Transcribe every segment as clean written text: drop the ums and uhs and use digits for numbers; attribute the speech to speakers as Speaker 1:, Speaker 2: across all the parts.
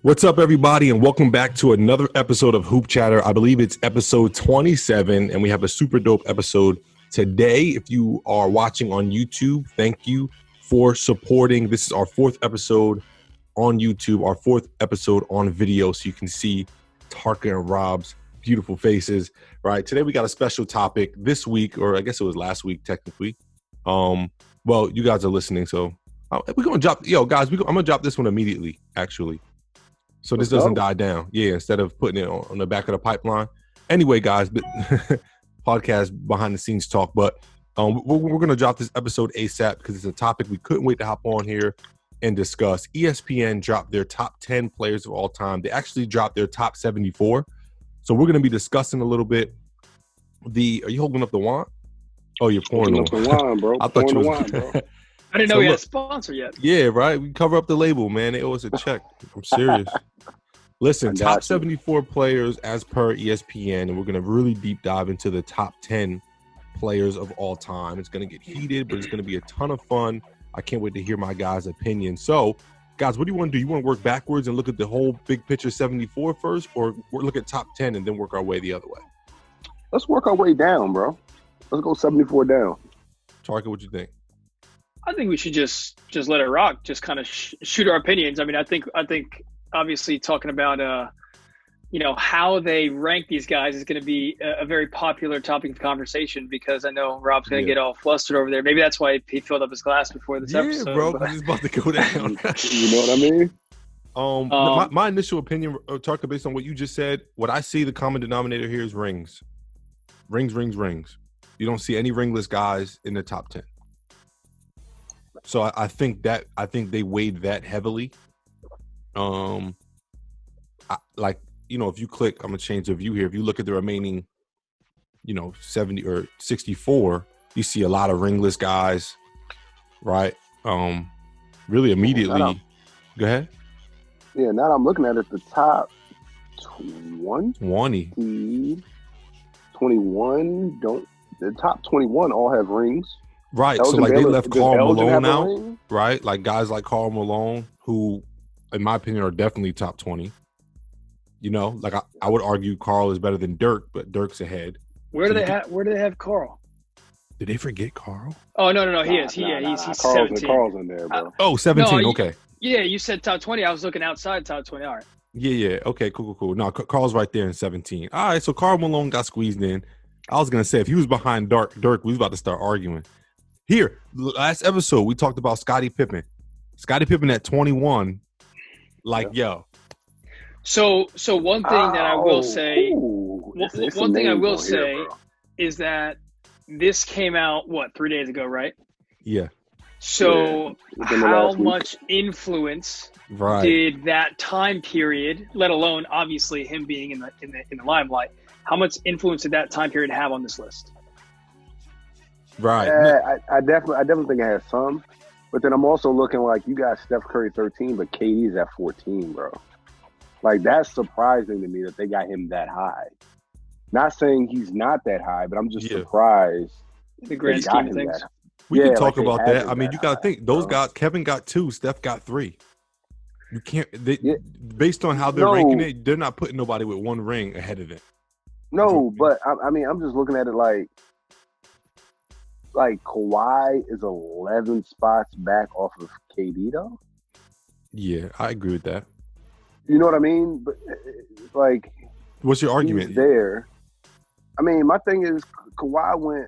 Speaker 1: What's up, everybody, and welcome back to another episode of Hoop Chatter. I believe it's episode 27, and we have a super dope episode today. If you are watching on YouTube, thank you for supporting. This is our fourth episode on YouTube, our fourth episode on video, so you can see Tarca and Rob's beautiful faces. Right, today we got a special topic this week, or I guess it was last week, technically. Well, you guys are listening, so we're gonna drop. Guys, I'm gonna drop this one immediately, actually. So this doesn't die down. Yeah, instead of putting it on the back of the pipeline. Anyway, guys, podcast behind the scenes talk. But we're going to drop this episode ASAP because it's a topic we couldn't wait to hop on here and discuss. ESPN dropped their top 10 players of all time. They actually dropped their top 74. So we're going to be discussing a little bit. Are you holding up the wine? Oh, you're pouring
Speaker 2: up the wine, bro.
Speaker 1: I thought you was.
Speaker 2: Wine, bro.
Speaker 3: I didn't know we had a sponsor yet.
Speaker 1: Yeah, right. We cover up the label, man. They owe us a check. I'm serious. Listen, top 74 players as per ESPN, and we're going to really deep dive into the top 10 players of all time. It's going to get heated, but it's going to be a ton of fun. I can't wait to hear my guys' opinion. So, guys, what do you want to do? You want to work backwards and look at the whole big picture 74 first, or look at top 10 and then work our way the other way?
Speaker 2: Let's work our way down, bro. Let's go 74 down.
Speaker 1: Tarka, what you think?
Speaker 3: I think we should just let it rock. Just kind of shoot our opinions. I mean, I think obviously talking about how they rank these guys is going to be a very popular topic of conversation because I know Rob's going to get all flustered over there. Maybe that's why he filled up his glass before this episode.
Speaker 1: Yeah, bro, he's about to go down.
Speaker 2: You know what I mean?
Speaker 1: My initial opinion, Tarka, based on what you just said, what I see the common denominator here is rings. Rings. You don't see any ringless guys in the top 10. So I think they weighed that heavily. If you click, I'm gonna change the view here. If you look at the remaining, 70 or 64, you see a lot of ringless guys, right? Really immediately. Go ahead.
Speaker 2: Yeah, now I'm looking at it. The top 20. 21 don't. The top 21 all have rings.
Speaker 1: Right. So they left Karl Malone out, right? Like guys like Karl Malone, who, in my opinion, are definitely top 20. I would argue Karl is better than Dirk, but Dirk's ahead.
Speaker 3: Where do they have Karl?
Speaker 1: Did they forget Karl?
Speaker 3: Oh no, he is. He's 17.
Speaker 2: Karl's in there, bro.
Speaker 1: 17. Okay.
Speaker 3: Yeah, you said top 20. I was looking outside top 20. All right.
Speaker 1: Yeah. Okay. Cool. No, Karl's right there in 17. All right. So Karl Malone got squeezed in. I was gonna say if he was behind Dirk, we was about to start arguing. Here, last episode we talked about Scottie Pippen. Scottie Pippen at 21. Yo.
Speaker 3: So one thing that I will say, one thing I will say is that this came out 3 days ago, right?
Speaker 1: Yeah.
Speaker 3: So how much influence did that time period, let alone obviously him being in the limelight, how much influence did that time period have on this list?
Speaker 1: Right.
Speaker 2: I definitely think it has some, but then I'm also looking like you got Steph Curry 13, but KD's at 14, bro. Like that's surprising to me that they got him that high. Not saying he's not that high, but I'm just surprised.
Speaker 3: The grand scheme of things.
Speaker 1: We can talk about that. I mean, you got to think those guys. Kevin got 2, Steph got 3. You can't. Based on how they're ranking it, they're not putting nobody with 1 ring ahead of it.
Speaker 2: No, but I mean, I'm just looking at it like Kawhi is 11 spots back off of KD, though.
Speaker 1: Yeah, I agree with that.
Speaker 2: You know what I mean? But
Speaker 1: what's your argument
Speaker 2: there? I mean, my thing is Kawhi went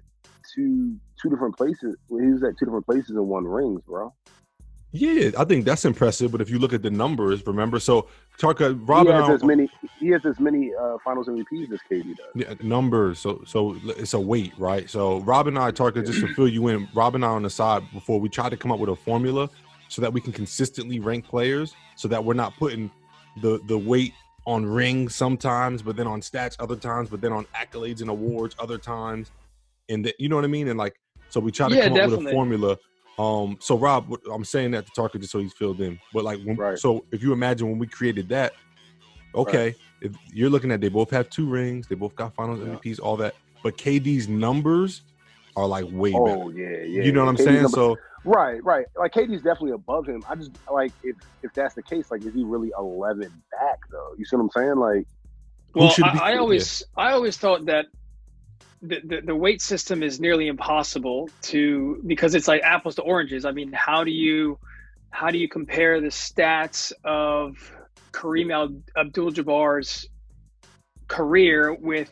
Speaker 2: to 2 different places. He was at 2 different places and won rings, bro.
Speaker 1: Yeah, I think that's impressive. But if you look at the numbers, remember, so Tarka, Rob
Speaker 2: he has as many Finals MVPs as KD does.
Speaker 1: Yeah, numbers. So it's a weight, right? So Rob and I, Tarka, just to fill you in, Rob and I on the side before we try to come up with a formula so that we can consistently rank players, so that we're not putting the weight on rings sometimes, but then on stats other times, but then on accolades and awards other times, and you know what I mean? And so we try to come up with a formula. So Rob, I'm saying that to Tarka just so he's filled in. But so if you imagine when we created that, if you're looking at, they both have 2 rings, they both got Finals MVPs, all that. But KD's numbers are like way better.
Speaker 2: Oh yeah.
Speaker 1: You know what I'm saying? So
Speaker 2: right. Like KD's definitely above him. I just like if that's the case, like is he really 11 back though? You see what I'm saying? Like,
Speaker 3: well, I always thought that the weight system is nearly impossible because it's like apples to oranges. I mean, how do you compare the stats of Kareem Abdul-Jabbar's career with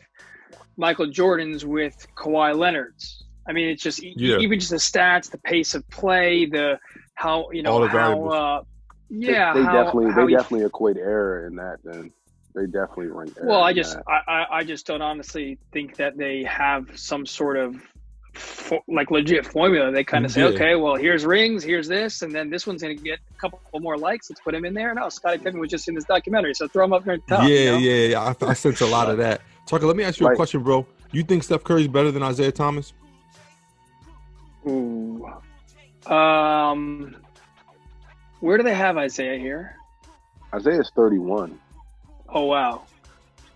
Speaker 3: Michael Jordan's, with Kawhi Leonard's? I mean, it's just even just the stats, the pace of play, the how
Speaker 1: all the
Speaker 3: how
Speaker 2: they definitely equate error in that. Then they definitely rank error.
Speaker 3: Well, I just don't honestly think that they have some sort of like legit formula. They kind of say, okay, well, here's rings, here's this, and then this one's going to get a couple more likes. Let's put him in there. No, Scottie Pippen was just in this documentary, so throw him up there at the top.
Speaker 1: Yeah. I sense a lot of that. Tarca, let me ask you a question, bro. You think Steph Curry's better than Isaiah Thomas?
Speaker 3: Ooh. Where do they have Isaiah here?
Speaker 2: Isaiah's 31.
Speaker 3: Oh wow.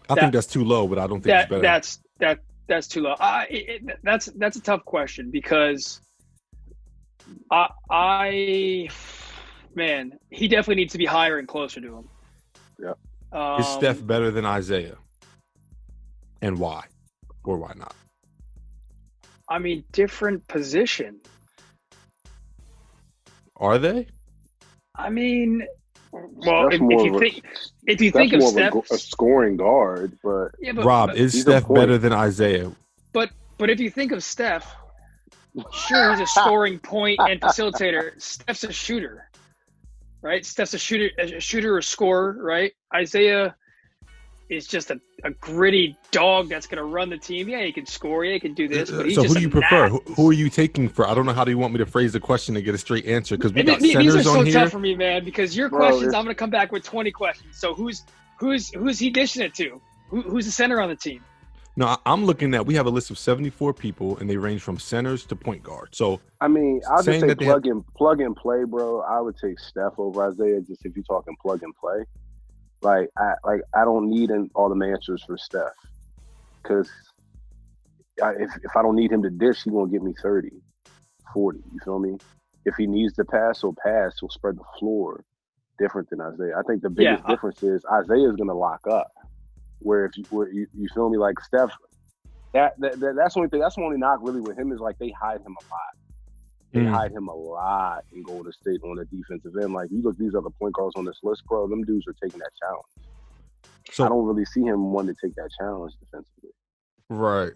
Speaker 1: I think that's too low, but I don't think it's better.
Speaker 3: That's too low. That's a tough question because man, he definitely needs to be higher and closer to him.
Speaker 2: Yeah.
Speaker 1: Is Steph better than Isaiah? And why? Or why not?
Speaker 3: I mean, different position.
Speaker 1: Are they?
Speaker 2: I mean,
Speaker 3: well, if you think of Steph,
Speaker 2: a scoring guard, but
Speaker 1: Rob, is Steph better than Isaiah?
Speaker 3: But if you think of Steph, sure, he's a scoring point and facilitator. Steph's a shooter, right? Steph's a shooter or scorer, right? Isaiah is just a gritty dog that's going to run the team. Yeah, he can score. Yeah, he can do this. But he's
Speaker 1: so
Speaker 3: just
Speaker 1: who do you prefer? Who are you taking for? I don't know how do you want me to phrase the question to get a straight answer because we got centers on here.
Speaker 3: These are so tough for me, man, because your questions, I'm going to come back with 20 questions. So who's he dishing it to? Who's the center on the team?
Speaker 1: No, I'm looking at, we have a list of 74 people, and they range from centers to point guard. So
Speaker 2: I mean, I'll just say plug and play, bro. I would take Steph over Isaiah just if you're talking plug and play. I don't need all the answers for Steph because if I don't need him to dish, he won't give me 30, 40. You feel me? If he needs to pass, he'll pass. He'll spread the floor. Different than Isaiah. I think the biggest difference is Isaiah's going to lock up. Where if you feel me, like Steph, that's the only thing. That's the only knock really with him is like they hide him a lot. They hide him a lot in Golden State on the defensive end. Like, you look at these other point guards on this list, bro, them dudes are taking that challenge. So I don't really see him wanting to take that challenge defensively.
Speaker 1: Right.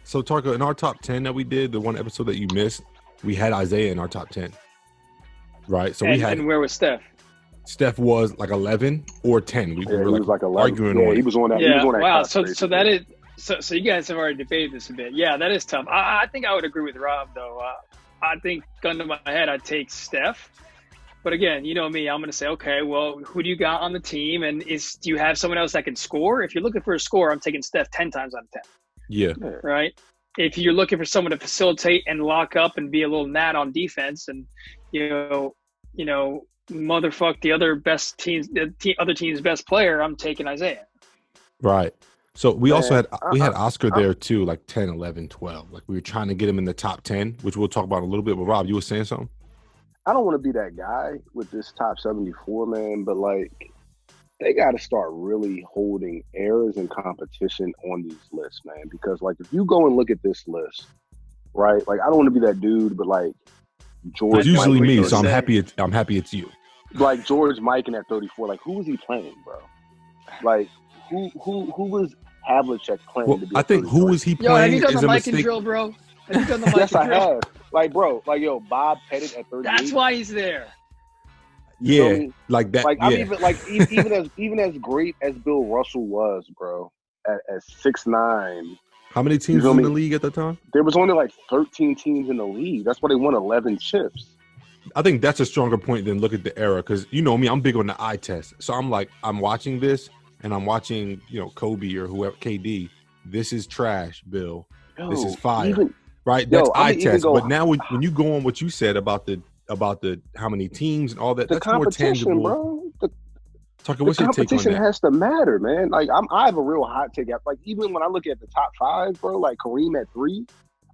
Speaker 1: So, Tarca, in our top 10 that we did, the one episode that you missed, we had Isaiah in our top 10. Right? So
Speaker 3: and where was Steph?
Speaker 1: Steph was like 11 or 10. We were
Speaker 2: like 11.
Speaker 1: arguing
Speaker 2: on
Speaker 1: it.
Speaker 2: He was on that.
Speaker 3: Yeah,
Speaker 2: he was on that.
Speaker 3: Wow. So that is so you guys have already debated this a bit. Yeah, that is tough. I think I would agree with Rob though. I think, gun to my head, I'd take Steph. But again, you know me, I'm going to say, okay, well, who do you got on the team? And do you have someone else that can score? If you're looking for a score, I'm taking Steph 10 times out of 10.
Speaker 1: Yeah.
Speaker 3: Right? If you're looking for someone to facilitate and lock up and be a little gnat on defense and, motherfuck the other best teams, other team's best player, I'm taking Isaiah.
Speaker 1: Right. So we also had Oscar there too, like 10, 11, 12. Like we were trying to get him in the top 10, which we'll talk about in a little bit. But Rob, you were saying something?
Speaker 2: I don't want to be that guy with this top 74, man, but like they got to start really holding errors and competition on these lists, man. Because like if you go and look at this list, right? Like I don't want to be that dude, but like George.
Speaker 1: It's usually me, so I'm happy it's you.
Speaker 2: Like George Mikan at 34, like who was he playing, bro? Like who was Havlicek playing to be?
Speaker 1: I think who was he playing?
Speaker 3: Have you done the Mikan drill, bro? Have you done the Mikan
Speaker 2: yes, I
Speaker 3: drill?
Speaker 2: have. Like, bro, Bob Pettit at 38.
Speaker 3: That's why he's there.
Speaker 1: Yeah, like that.
Speaker 2: Like,
Speaker 1: yeah.
Speaker 2: even as great as Bill Russell was, bro, at 6'9".
Speaker 1: How many teams were in the league at the time?
Speaker 2: There was only like 13 teams in the league. That's why they won 11 chips.
Speaker 1: I think that's a stronger point than look at the era because you know me, I'm big on the eye test. So I'm like, I'm watching this and I'm watching, Kobe or whoever, KD. This is trash, Bill. This is fire, right? That's eye test. But now when you go on what you said about the how many teams and all that, that's more tangible.
Speaker 2: Bro.
Speaker 1: Tucker, what's your take on that?
Speaker 2: Competition has to matter, man. Like I have a real hot take. Like even when I look at the top 5, bro, like Kareem at 3,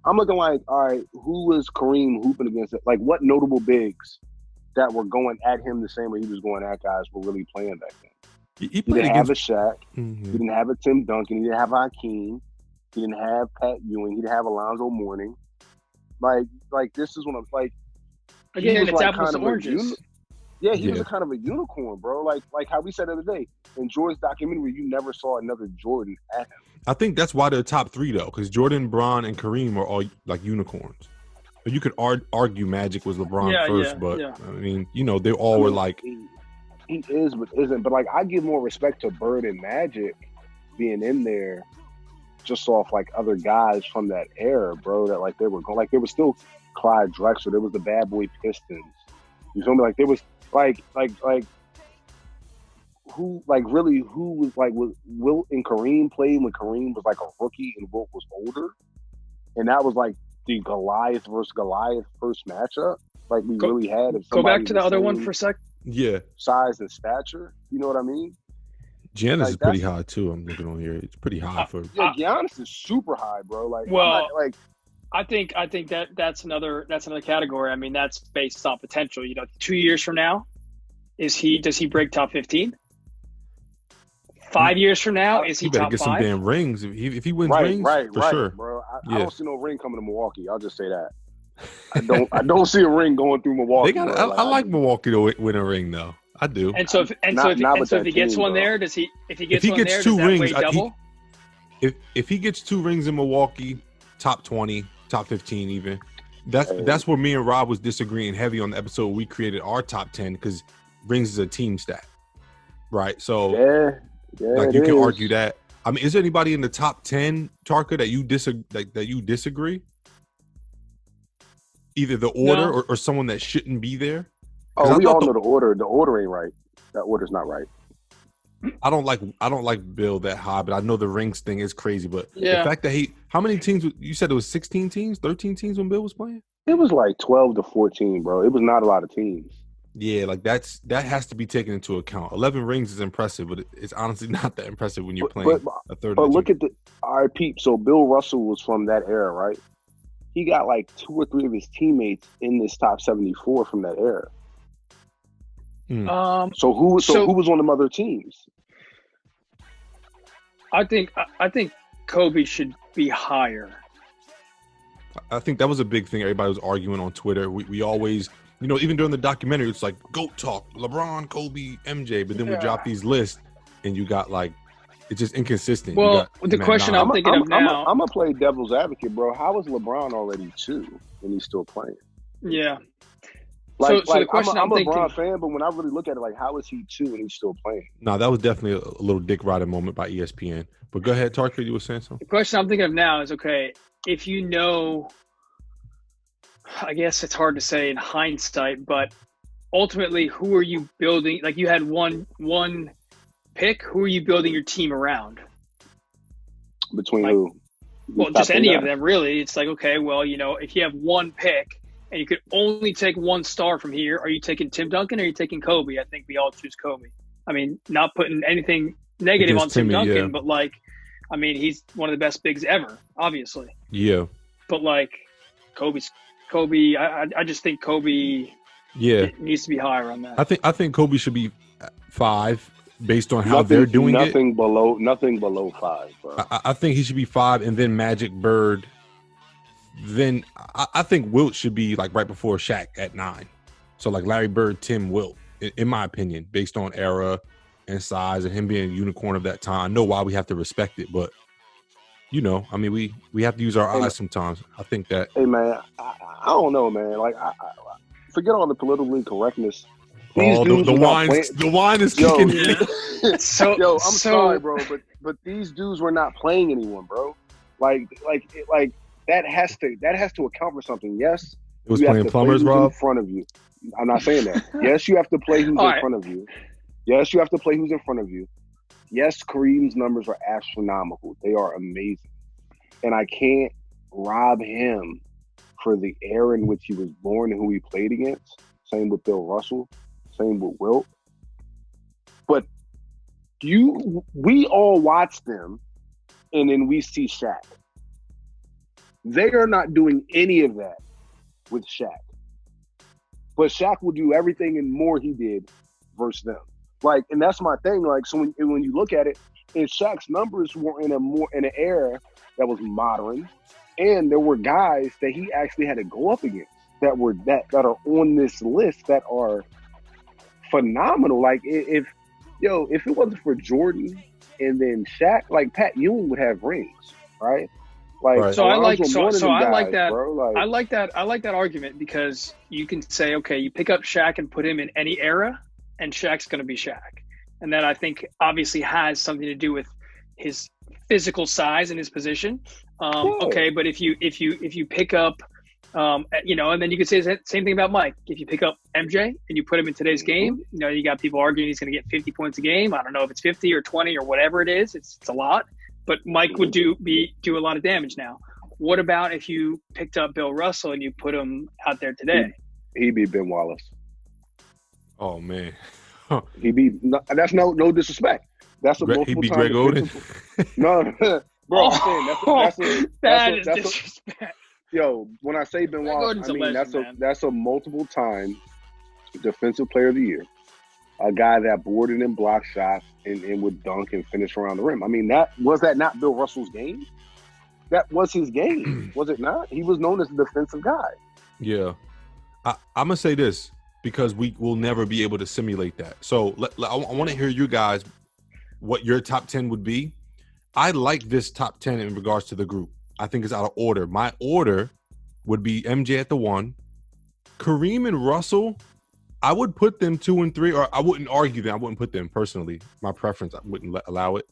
Speaker 2: I'm looking like, all right, who was Kareem hooping against it? Like, what notable bigs that were going at him the same way he was going at guys were really playing back then?
Speaker 1: He
Speaker 2: He
Speaker 1: played
Speaker 2: didn't have
Speaker 1: against.
Speaker 2: a Shaq.
Speaker 1: Mhm.
Speaker 2: He didn't have a Tim Duncan. He didn't have Hakeem. He didn't have Pat Ewing. He didn't have Alonzo Mourning. Like this is when I'm like.
Speaker 3: Again, it's
Speaker 2: like
Speaker 3: apples to oranges.
Speaker 2: He was a kind of a unicorn, bro. Like how we said the other day in Jordan's documentary, you never saw another Jordan at him.
Speaker 1: I think that's why they're top three though, because Jordan, Bron, and Kareem are all like unicorns. But you could argue Magic was LeBron first, but I mean, they all were like.
Speaker 2: He is, but isn't. But like, I give more respect to Bird and Magic being in there, just off like other guys from that era, bro. That like they were going, like there was still Clyde Drexler. There was the Bad Boy Pistons. You feel me? Like there was like who was like was Wilt and Kareem playing when Kareem was like a rookie and Wilt was older, and that was like the Goliath versus Goliath first matchup. Like we really had.
Speaker 3: Go back to the other one for a sec.
Speaker 1: Yeah.
Speaker 2: Size and stature. You know what I mean?
Speaker 1: Giannis is pretty high too. I'm looking on here. It's pretty high for.
Speaker 2: Yeah, Giannis is super high, bro. Like,
Speaker 3: I think that's another category. I mean, that's based on potential. 2 years from now, does he break top 15? 5 years from now, is he top 5?
Speaker 1: Get some damn rings if he wins rings. For sure,
Speaker 2: bro. I don't see no ring coming to Milwaukee. I'll just say that. I don't see a ring going through Milwaukee.
Speaker 1: I like Milwaukee to win a ring though. I do.
Speaker 3: And so if he gets one there, does he? If he gets two rings, double?
Speaker 1: If he gets 2 rings in Milwaukee, top 20, top 15, even. That's where me and Rob was disagreeing heavy on the episode. We created our top 10 because rings is a team stat, right? So you can argue that. I mean, is there anybody in the top 10, Tarka, that you disagree? Either the order or someone that shouldn't be there.
Speaker 2: Oh, we all know the order. The order ain't right. That order's not right.
Speaker 1: I don't like Bill that high, but I know the rings thing is crazy. But the fact that how many teams? You said it was 16 teams, 13 teams when Bill was playing.
Speaker 2: It was like 12 to 14, bro. It was not a lot of teams.
Speaker 1: Yeah, like that has to be taken into account. 11 rings is impressive, but it's honestly not that impressive when you're playing a third.
Speaker 2: But look at Peep. So Bill Russell was from that era, right? He got like 2 or 3 of his teammates in this top 74 from that era. So who was on the other teams?
Speaker 3: I think Kobe should be higher.
Speaker 1: I think that was a big thing. Everybody was arguing on Twitter. We always, even during the documentary, it's like GOAT talk, LeBron, Kobe, MJ. But then we drop these lists, and you got like, it's just inconsistent.
Speaker 3: Well, the question I'm thinking of now,
Speaker 2: I'm gonna play devil's advocate, bro. How is LeBron already 2 and he's still playing?
Speaker 3: Yeah.
Speaker 2: So
Speaker 3: the question
Speaker 2: I'm a
Speaker 3: thinking,
Speaker 2: LeBron fan, but when I really look at it, like, how is he 2 and he's still playing?
Speaker 1: No, that was definitely a little dick riding moment by ESPN. But go ahead, Tarka, you were saying something?
Speaker 3: The question I'm thinking of now is, okay, if I guess it's hard to say in hindsight, but ultimately, who are you building? Like, you had one pick. Who are you building your team around?
Speaker 2: Between who?
Speaker 3: Well, just any of them, really. It's like, okay, well, if you have one pick and you could only take one star from here, are you taking Tim Duncan or are you taking Kobe? I think we all choose Kobe. I mean, not putting anything negative on Tim Duncan, but he's one of the best bigs ever, obviously.
Speaker 1: Yeah.
Speaker 3: But Kobe. I just think Kobe. Needs to be higher on that.
Speaker 1: I think Kobe should be 5 based on how they're doing
Speaker 2: nothing it. Nothing below 5, bro.
Speaker 1: I think he should be 5, and then Magic, Bird. Then I think Wilt should be like right before Shaq at 9. So like Larry Bird, Tim, Wilt, in my opinion, based on era and size and him being a unicorn of that time. I know why we have to respect it, but we have to use our eyes sometimes. I think that.
Speaker 2: Hey man, I don't know, man. Like, I forget all the political correctness.
Speaker 1: The wine is kicking in.
Speaker 2: I'm sorry, bro, but these dudes were not playing anyone, bro. Like that has to account for something. Yes,
Speaker 1: it was playing plumbers, Rob.
Speaker 2: In front of you. I'm not saying that. Yes, you have to play who's in front of you. Yes, you have to play who's in front of you. Yes, Kareem's numbers are astronomical. They are amazing, and I can't rob him for the era in which he was born and who he played against. Same with Bill Russell. Same with Wilt. But we all watch them, and then we see Shaq. They are not doing any of that with Shaq. But Shaq will do everything and more he did versus them. Like, and that's my thing. Like, so when you look at it, and Shaq's numbers were in an era that was modern, and there were guys that he actually had to go up against that are on this list that are phenomenal. Like, if it wasn't for Jordan and then Shaq, like Pat Ewing would have rings, right? Like,
Speaker 1: right.
Speaker 3: So I like
Speaker 2: guys,
Speaker 3: that.
Speaker 2: Bro. Like,
Speaker 3: I like that argument because you can say, okay, you pick up Shaq and put him in any era, and Shaq's going to be Shaq, and that I think obviously has something to do with his physical size and his position. Okay, but if you pick up, and then you could say the same thing about Mike. If you pick up MJ and you put him in today's game, you got people arguing he's going to get 50 points a game. I don't know if it's 50 or 20 or whatever it is. It's a lot. But Mike would do a lot of damage now. What about if you picked up Bill Russell and you put him out there today?
Speaker 2: He'd be Ben Wallace.
Speaker 1: Oh man,
Speaker 2: he'd be. That's no disrespect. That's a multiple
Speaker 1: he'd be
Speaker 2: time
Speaker 1: Greg Oden.
Speaker 2: No, bro.
Speaker 3: That is disrespect.
Speaker 2: Yo, when I say Ben Wallace, I mean that's a multiple time defensive player of the year. A guy that boarded and blocked shots and would dunk and finish around the rim. I mean, was that not Bill Russell's game? That was his game, was it not? He was known as a defensive guy.
Speaker 1: Yeah. I'm going to say this because we will never be able to simulate that. So I want to hear you guys what your top 10 would be. I like this top 10 in regards to the group. I think it's out of order. My order would be MJ at the 1. Kareem and Russell, I would put them 2 and 3, or I wouldn't argue them. I wouldn't put them personally. My preference, I wouldn't allow it.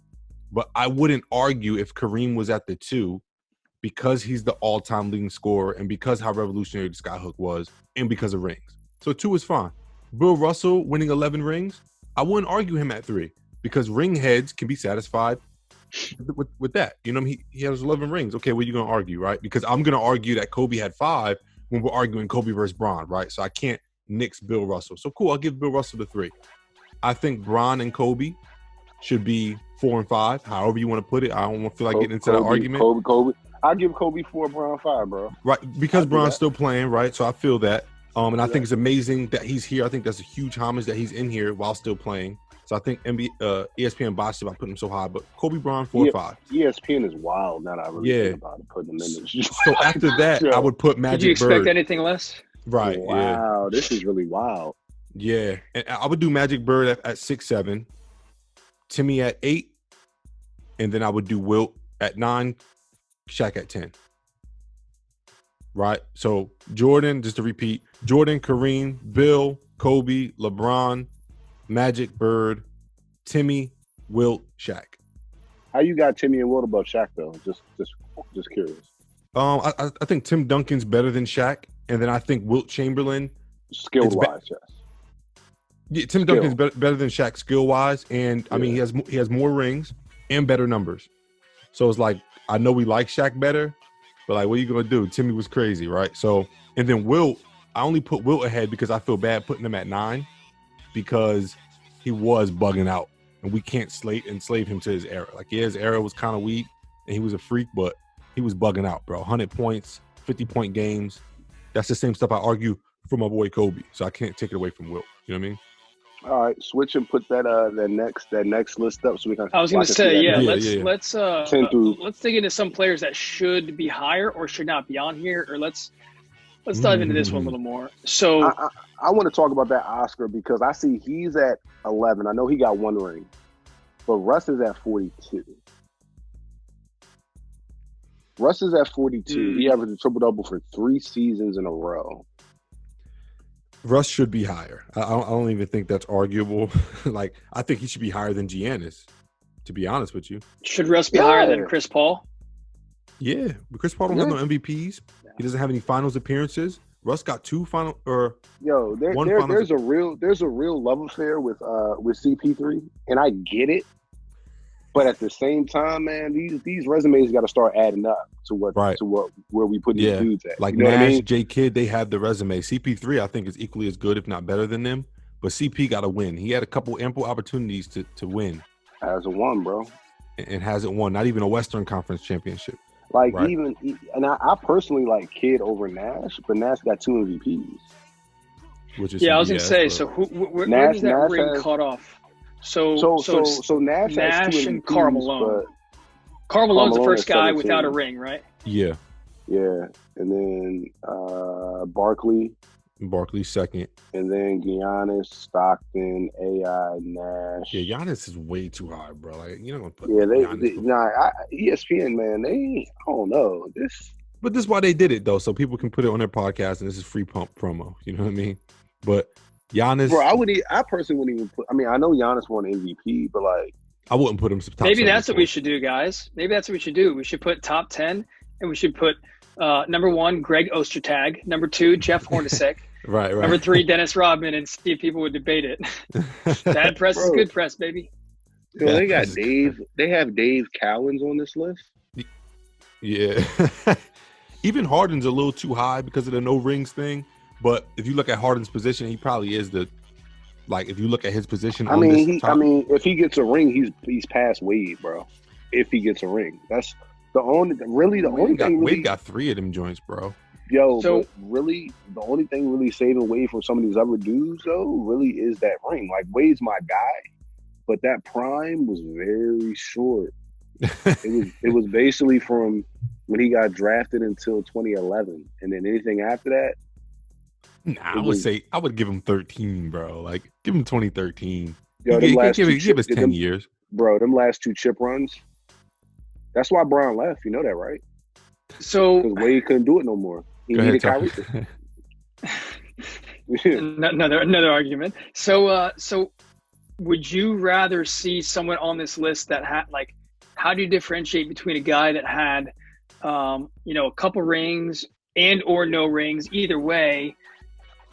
Speaker 1: But I wouldn't argue if Kareem was at the 2 because he's the all-time leading scorer and because how revolutionary the Skyhook was and because of rings. So 2 is fine. Bill Russell winning 11 rings, I wouldn't argue him at 3 because ring heads can be satisfied with that. You know, he has 11 rings. Okay, what are you going to argue, right? Because I'm going to argue that Kobe had 5 when we're arguing Kobe versus Bron, right? So I can't nix Bill Russell. So cool, I'll give Bill Russell the 3. I think Bron and Kobe should be 4 and 5, however you want to put it. I don't feel like getting into that argument.
Speaker 2: Kobe. I'll give Kobe 4, Bron 5, bro.
Speaker 1: Right, because Bron's still playing, right? So I feel that. And I think it's amazing that he's here. I think that's a huge homage that he's in here while still playing. So I think ESPN botched it by putting him so high. But Kobe Bron 4 or 5.
Speaker 2: ESPN is wild. Now that I really think about it, putting them in this.
Speaker 1: So after that, I would put Magic Bird.
Speaker 3: Did you expect anything less?
Speaker 1: Right.
Speaker 2: Wow, this is really wild.
Speaker 1: Yeah, and I would do Magic Bird at 6, 7, Timmy at 8, and then I would do Wilt at 9, Shaq at 10. Right. So Jordan, just to repeat, Jordan, Kareem, Bill, Kobe, LeBron, Magic Bird, Timmy, Wilt, Shaq.
Speaker 2: How you got Timmy and Wilt above Shaq though? Just curious.
Speaker 1: I think Tim Duncan's better than Shaq. And then I think Wilt Chamberlain,
Speaker 2: skill-wise, yes.
Speaker 1: Yeah, Tim Duncan's better than Shaq skill-wise, and I mean he has more rings and better numbers. So it's like I know we like Shaq better, but like what are you gonna do? Timmy was crazy, right? So and then Wilt, I only put Wilt ahead because I feel bad putting him at 9 because he was bugging out, and we can't enslave him to his era. Like his era was kind of weak, and he was a freak, but he was bugging out, bro. 100 points, 50-point games. That's the same stuff I argue for my boy Kobe, so I can't take it away from Wilt. You know what I mean?
Speaker 2: All right, switch and put that next list up so we can.
Speaker 3: I was going to say, let's dig into some players that should be higher or should not be on here, or let's dive into this one a little more. So
Speaker 2: I want to talk about that Oscar because I see he's at 11. I know he got 1 ring, but Russ is at 42. Russ is at 42. He averaged a triple-double for 3 seasons in a row.
Speaker 1: Russ should be higher. I don't even think that's arguable. Like, I think he should be higher than Giannis, to be honest with you.
Speaker 3: Should Russ be higher than Chris Paul?
Speaker 1: Yeah, but Chris Paul don't have no MVPs. He doesn't have any finals appearances. Russ got 2 final or
Speaker 2: there's a real love affair with CP3, and I get it. But at the same time, man, these resumes got to start adding up to where we put these dudes at.
Speaker 1: Like
Speaker 2: you know
Speaker 1: Nash,
Speaker 2: what I mean?
Speaker 1: J Kidd, they have the resume. CP3, I think, is equally as good, if not better than them. But CP got to win. He had a couple ample opportunities to win.
Speaker 2: Hasn't won, bro.
Speaker 1: And hasn't won. Not even a Western Conference championship.
Speaker 2: Like
Speaker 1: Right.
Speaker 2: and I personally like Kidd over Nash, but Nash got 2 MVPs.
Speaker 1: Which is
Speaker 3: Yeah, I was gonna
Speaker 1: BS,
Speaker 3: say.
Speaker 1: but
Speaker 3: So where
Speaker 2: Nash
Speaker 3: does that
Speaker 2: Nash
Speaker 3: ring
Speaker 2: has
Speaker 3: cut off? So
Speaker 2: so Nash has 2
Speaker 3: and
Speaker 2: MVPs,
Speaker 3: Karl Malone.
Speaker 2: but
Speaker 3: Karl Malone's the
Speaker 2: Malone
Speaker 3: first
Speaker 2: has
Speaker 3: guy without a
Speaker 2: 17.
Speaker 3: ring, right?
Speaker 1: yeah,
Speaker 2: Yeah, and then Barkley,
Speaker 1: Barkley's second.
Speaker 2: and then Giannis, Stockton, AI, Nash.
Speaker 1: Yeah, Giannis is way too high, bro. Like you're not gonna put
Speaker 2: Yeah,
Speaker 1: Giannis before.
Speaker 2: ESPN, man, I don't know this.
Speaker 1: But this is why they did it though, so people can put it on their podcast, and this is free pump promo. You know what I mean? But Giannis,
Speaker 2: Bro, I personally wouldn't even put. I mean, I know Giannis won MVP, but like,
Speaker 1: I wouldn't put him top.
Speaker 3: Maybe that's what
Speaker 1: 74.
Speaker 3: we should do, guys. Maybe that's what we should do. We should put top 10, and we should put number 1, Greg Ostertag. Number 2, Jeff Hornacek.
Speaker 1: Right.
Speaker 3: Number 3, Dennis Rodman, and see if people would debate it. Bad press is good press, baby.
Speaker 2: yo, they got Dave. They have Dave Cowens on this list.
Speaker 1: Yeah. Even Harden's a little too high because of the no rings thing. But if you look at Harden's position, he probably is if you look at his position.
Speaker 2: If he gets a ring, he's past Wade, bro. If he gets a ring, that's the only thing.
Speaker 1: Wade got 3 of them joints, bro.
Speaker 2: Yo,
Speaker 3: So-
Speaker 2: but really, the only thing really saving Wade from some of these other dudes, though, really is that ring. Like, Wade's my guy, but that prime was very short. It was basically from when he got drafted until 2011, and then anything after that.
Speaker 1: I would give him 13, bro. Like, give him 2013.
Speaker 2: Yo,
Speaker 1: give us 10 years,
Speaker 2: bro. Them last 2 chip runs. That's why Brown left. You know that, right?
Speaker 3: So
Speaker 2: Because Wade couldn't do it no more. He
Speaker 1: Go
Speaker 2: needed
Speaker 1: ahead,
Speaker 2: Kyrie.
Speaker 3: another argument. So would you rather see someone on this list that had how do you differentiate between a guy that had a couple rings and or no rings, either way,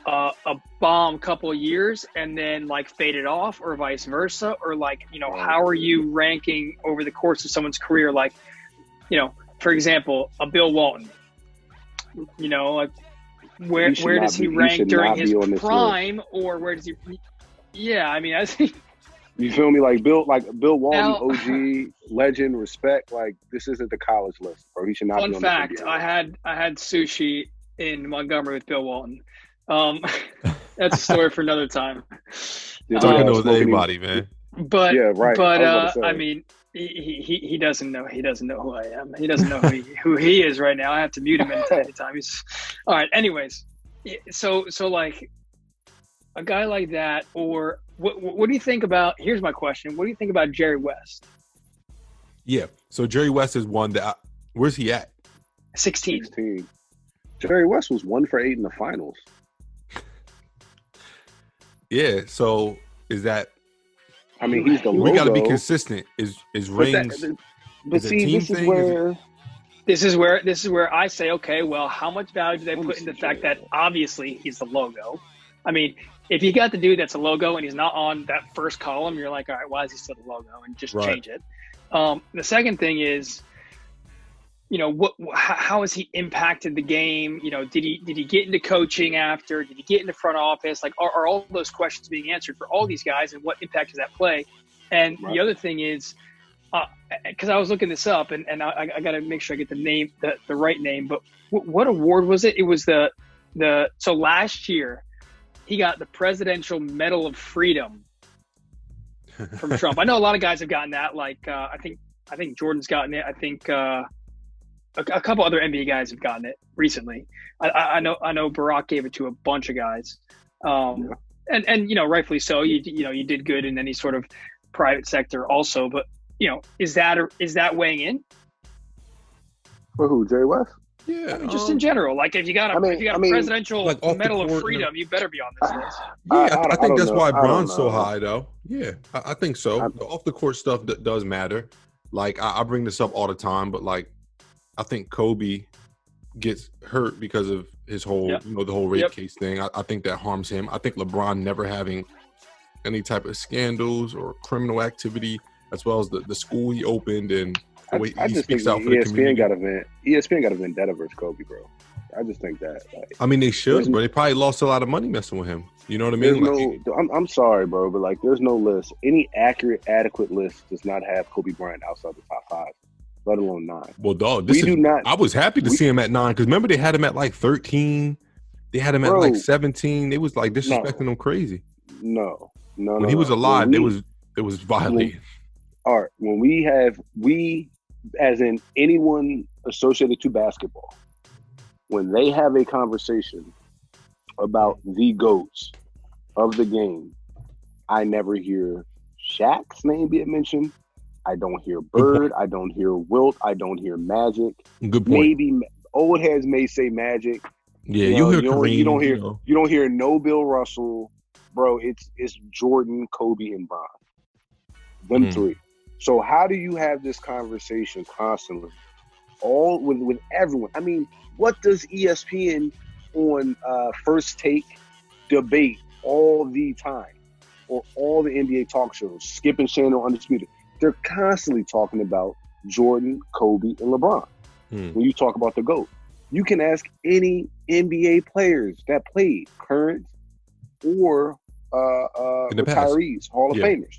Speaker 3: a bomb couple of years and then faded off, or vice versa, or how are you ranking over the course of someone's career? For example, a Bill Walton, where does he rank during his prime, or where does he? Yeah, I mean, I think.
Speaker 2: You feel me? Like Bill Walton, OG, legend, respect. Like, this isn't the college list, bro. He should not be on this.
Speaker 3: Fun fact: I had sushi in Montgomery with Bill Walton. That's a story for another time.
Speaker 1: Talking with anybody, man.
Speaker 3: But
Speaker 2: yeah, right.
Speaker 3: But I mean, he doesn't know who I am. He doesn't know who he is right now. I have to mute him anytime. He's all right. Anyways, so a guy like that, or what do you think about? Here's my question: what do you think about Jerry West?
Speaker 1: Yeah. So Jerry West is one that. Where's he at?
Speaker 3: 16.
Speaker 2: Jerry West was 1 for 8 in the finals.
Speaker 1: Yeah. So is that?
Speaker 2: I mean, he's the logo.
Speaker 1: We got to be consistent. Is rings?
Speaker 2: But see, this is
Speaker 3: where I say, okay, well, how much value do they put in the fact that obviously he's the logo? I mean, if you got the dude that's a logo and he's not on that first column, you're like, all right, why is he still the logo? And just change it. The second thing is, how has he impacted the game? Did he get into coaching after? Did he get into front office? Are all those questions being answered for all these guys, and what impact does that play? And the other thing is, because I was looking this up, and I got to make sure I get the name, the right name. But what award was it? It was so last year he got the Presidential Medal of Freedom from Trump. I know a lot of guys have gotten that. I think Jordan's gotten it. I think. A couple other NBA guys have gotten it recently. I know Barack gave it to a bunch of guys, and rightfully so. You did good in any sort of private sector also, but is that weighing in
Speaker 2: for who? Jerry West?
Speaker 1: Yeah,
Speaker 3: I mean, just in general. If you got a Presidential Medal of Freedom, you better be on this list.
Speaker 1: Yeah, I think that's why Bron's so high, though. Yeah, I think so. The off the court stuff does matter. I bring this up all the time, but I think Kobe gets hurt because of his whole, the whole rape case thing. I think that harms him. I think LeBron never having any type of scandals or criminal activity, as well as the school he opened and the way he speaks out for the community.
Speaker 2: ESPN got a vendetta versus Kobe, bro. I just think that.
Speaker 1: I mean, they should, but they probably lost a lot of money messing with him. You know what I mean?
Speaker 2: I'm sorry, bro, but there's no list. Any accurate, adequate list does not have Kobe Bryant outside the top 5. let alone 9.
Speaker 1: Well, dog, I was happy to see him at 9 because remember they had him at like 13. They had him at like 17. They was like disrespecting him crazy.
Speaker 2: No.
Speaker 1: When he was alive, it was violating.
Speaker 2: All right, when we, as in anyone associated to basketball, when they have a conversation about the GOATs of the game, I never hear Shaq's name being mentioned. I don't hear Bird. I don't hear Wilt. I don't hear Magic.
Speaker 1: Good point.
Speaker 2: Maybe old heads may say Magic.
Speaker 1: Yeah, you hear Kareem.
Speaker 2: You don't hear no Bill Russell, bro. It's Jordan, Kobe, and Bron. Them three. So how do you have this conversation constantly, all with everyone? I mean, what does ESPN on First Take debate all the time, or all the NBA talk shows, Skip and Shannon, Undisputed? They're constantly talking about Jordan, Kobe, and LeBron. When you talk about the GOAT, you can ask any NBA players that played, current or retirees, Hall of Famers.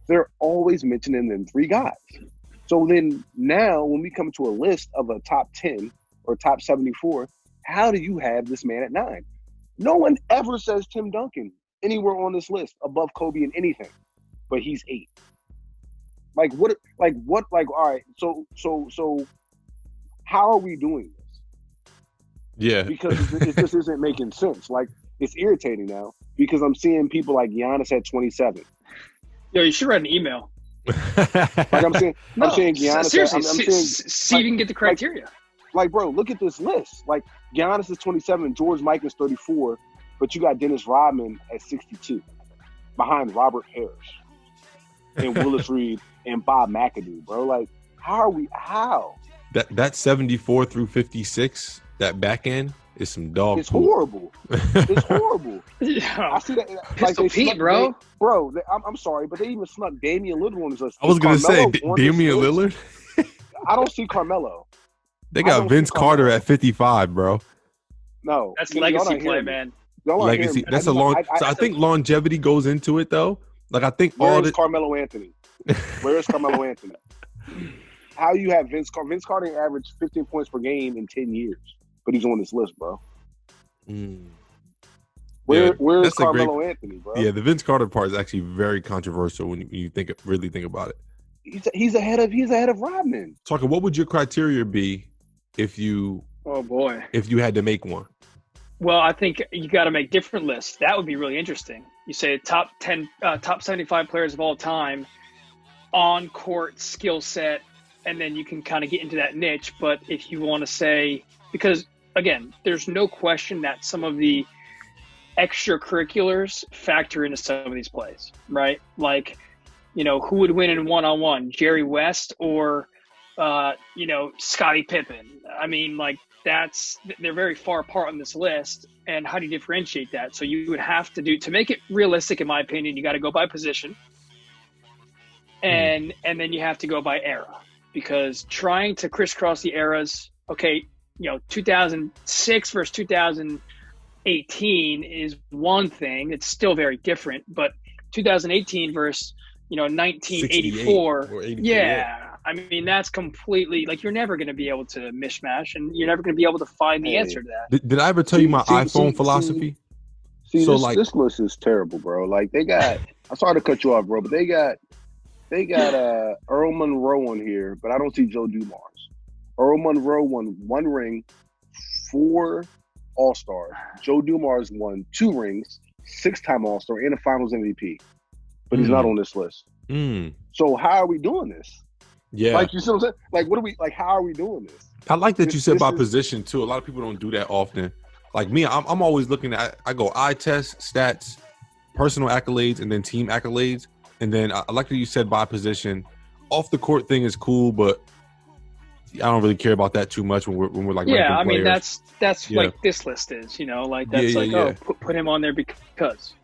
Speaker 2: They're always mentioning them 3 guys. So then now when we come to a list of a top 10 or top 74, how do you have this man at 9? No one ever says Tim Duncan anywhere on this list above Kobe in anything, but he's 8. All right, so how are we doing this?
Speaker 1: Yeah.
Speaker 2: Because it just isn't making sense. Like, it's irritating now because I'm seeing people like Giannis at 27.
Speaker 3: Yo, you should write an email.
Speaker 2: Like I'm saying Giannis.
Speaker 3: Seriously, see if you can get the criteria.
Speaker 2: Like, bro, look at this list. Like, Giannis is 27, George Mikan is 34, but you got Dennis Rodman at 62, behind Robert Parrish and Willis Reed and Bob McAdoo, bro. Like, how?
Speaker 1: That 74 through 56, that back end is some dog.
Speaker 2: It's horrible. It's horrible.
Speaker 3: Yeah.
Speaker 2: I see that.
Speaker 3: Pistol Pete, bro.
Speaker 2: I'm sorry, but they even snuck Damian Lillard on this list.
Speaker 1: I was going to say, Damian Lillard?
Speaker 2: I don't see Carmelo.
Speaker 1: They got Vince Carter at 55, bro.
Speaker 2: No.
Speaker 3: That's legacy play, man.
Speaker 1: Legacy. That's a long. So I think longevity goes into it, though. Like, I think
Speaker 2: Where's Carmelo Anthony? Where's Carmelo Anthony? How you have Vince Carter averaged 15 points per game in 10 years, but he's on this list, bro. Where's Carmelo Anthony, bro?
Speaker 1: Yeah, the Vince Carter part is actually very controversial when you really think about it.
Speaker 2: He's ahead of Rodman.
Speaker 1: Tucker, what would your criteria be if you had to make one?
Speaker 3: Well, I think you got to make different lists. That would be really interesting. You say top 10, top 75 players of all time, on court skill set, and then you can kind of get into that niche. But if you want to say, because again, there's no question that some of the extracurriculars factor into some of these plays, right? Like, who would win in one-on-one, Jerry West or, Scottie Pippen? I mean, like, they're very far apart on this list. And how do you differentiate that? So you would have to make it realistic, in my opinion, you got to go by position. And then you have to go by era, because trying to crisscross the eras, 2006 versus 2018 is one thing. It's still very different, but 2018 versus, 1984. Yeah. I mean, that's completely, like, you're never going to be able to mishmash, and you're never going to be able to find the answer to that.
Speaker 1: Did I ever tell you my iPhone philosophy?
Speaker 2: This list is terrible, bro. Like, they got, I'm sorry to cut you off, bro, but they got Earl Monroe on here, but I don't see Joe Dumars. Earl Monroe won 1 ring, 4 All-Stars. Joe Dumars won 2 rings, 6-time All-Star, and a Finals MVP. But he's not on this list. So how are we doing this?
Speaker 1: Yeah.
Speaker 2: Like, you see what I'm saying? Like, how are we doing this?
Speaker 1: I like that you said by position, too. A lot of people don't do that often. Like me, I'm always looking at, I go eye test, stats, personal accolades, and then team accolades. And then I like that you said by position. Off the court thing is cool, but I don't really care about that too much when we're like,
Speaker 3: yeah, I mean, that's like this list is, like that's put him on there because.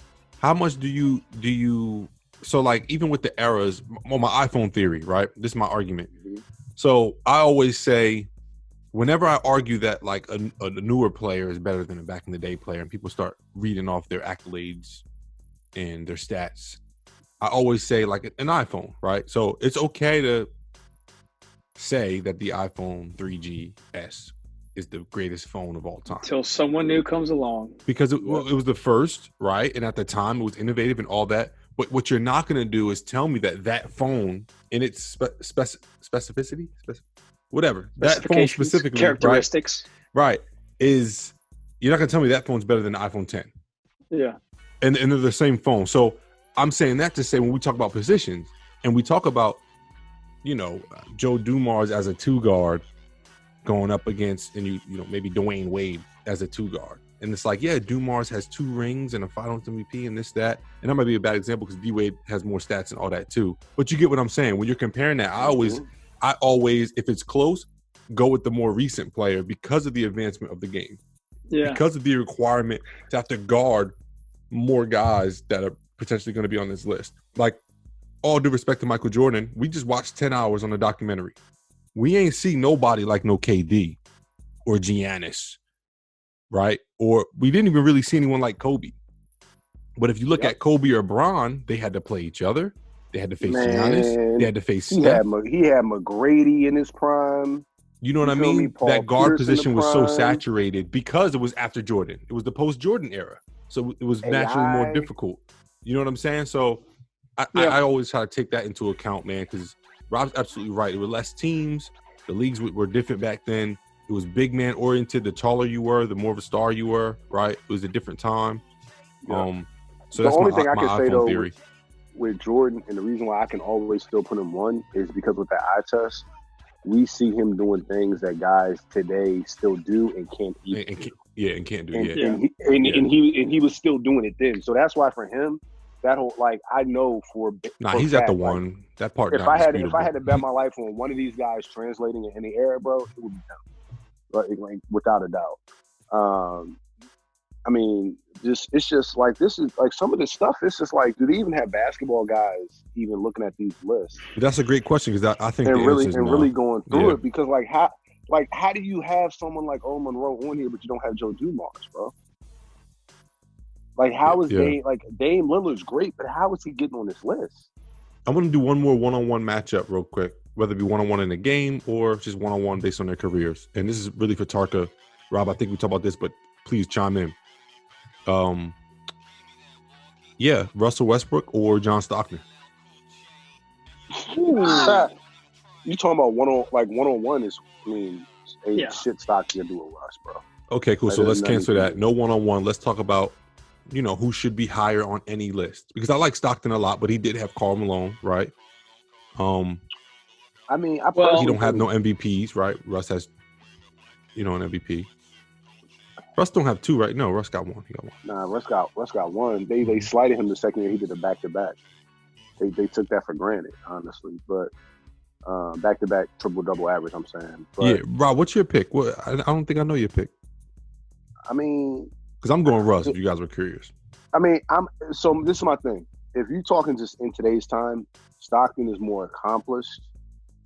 Speaker 1: How much do you so, like, even with the eras, on my iPhone theory, right? This is my argument. So I always say, whenever I argue that like a newer player is better than a back in the day player, and people start reading off their accolades and their stats, I always say like an iPhone, right? So it's okay to say that the iPhone 3GS is the greatest phone of all time.
Speaker 3: Until someone new comes along.
Speaker 1: Because it was the first, right? And at the time, it was innovative and all that. But what you're not going to do is tell me that phone in its specificity, whatever, that phone specifically,
Speaker 3: characteristics,
Speaker 1: right, is you're not going to tell me that phone's better than the iPhone 10.
Speaker 3: Yeah.
Speaker 1: And they're the same phone. So I'm saying that to say when we talk about positions and we talk about, Joe Dumars as a 2 guard going up against, and maybe Dwayne Wade as a 2 guard. And it's like, yeah, Dumars has 2 rings and a Finals MVP and this, that. And that might be a bad example because D-Wade has more stats and all that too. But you get what I'm saying. When you're comparing that, I always, if it's close, go with the more recent player because of the advancement of the game. Yeah. Because of the requirement to have to guard more guys that are potentially going to be on this list. Like, all due respect to Michael Jordan, we just watched 10 hours on a documentary. We ain't see nobody like no KD or Giannis, right? Or we didn't even really see anyone like Kobe. But if you look at Kobe or Bron, they had to play each other. They had to face Giannis. They had to face Steph.
Speaker 2: He had McGrady in his prime.
Speaker 1: You know what I mean? That guard position was so saturated because it was after Jordan. It was the post-Jordan era. So it was naturally more difficult. You know what I'm saying? So I always try to take that into account, man, because Rob's absolutely right. There were less teams. The leagues were different back then. It was big man oriented. The taller you were, the more of a star you were, right? It was a different time.
Speaker 2: Yeah.
Speaker 1: So that's
Speaker 2: the only
Speaker 1: my,
Speaker 2: thing I can say though
Speaker 1: theory.
Speaker 2: With Jordan, and the reason why I can always still put him 1 is because with that eye test, we see him doing things that guys today still do and can't even do.
Speaker 1: And can't do.
Speaker 2: And he was still doing it then. So that's why for him, that whole I know for
Speaker 1: he's
Speaker 2: fact,
Speaker 1: at the one that part.
Speaker 2: If I had to bet my life on one of these guys translating in any era, bro, it would be him, like without a doubt. I mean, it's just like this is like some of this stuff. It's just like, do they even have basketball guys even looking at these lists?
Speaker 1: That's a great question because I think
Speaker 2: really going through it because how do you have someone like Earl Monroe on here but you don't have Joe Dumars, bro? Like, how is Dame Lillard's great, but how is he getting on this list?
Speaker 1: I'm going to do one more one-on-one matchup real quick, whether it be one-on-one in a game or just one-on-one based on their careers. And this is really for Tarca. Rob, I think we talked about this, but please chime in. Russell Westbrook or John Stockton?
Speaker 2: You talking about one-on-one is, shit Stockton can do with Russ, bro.
Speaker 1: Okay, cool. So let's cancel that. No one-on-one. Let's talk about, who should be higher on any list. Because I like Stockton a lot, but he did have Karl Malone, right? He don't have no MVPs, right? Russ has, an MVP. Russ don't have 2, right? No, Russ got 1. He got 1.
Speaker 2: Nah, Russ got 1. They slighted him the second year he did a back-to-back. They took that for granted, honestly. But back-to-back triple-double average, I'm saying. But,
Speaker 1: Rob, what's your pick? I don't think I know your pick. Because I'm going Russ, if you guys were curious.
Speaker 2: So this is my thing. If you're talking just in today's time, Stockton is more accomplished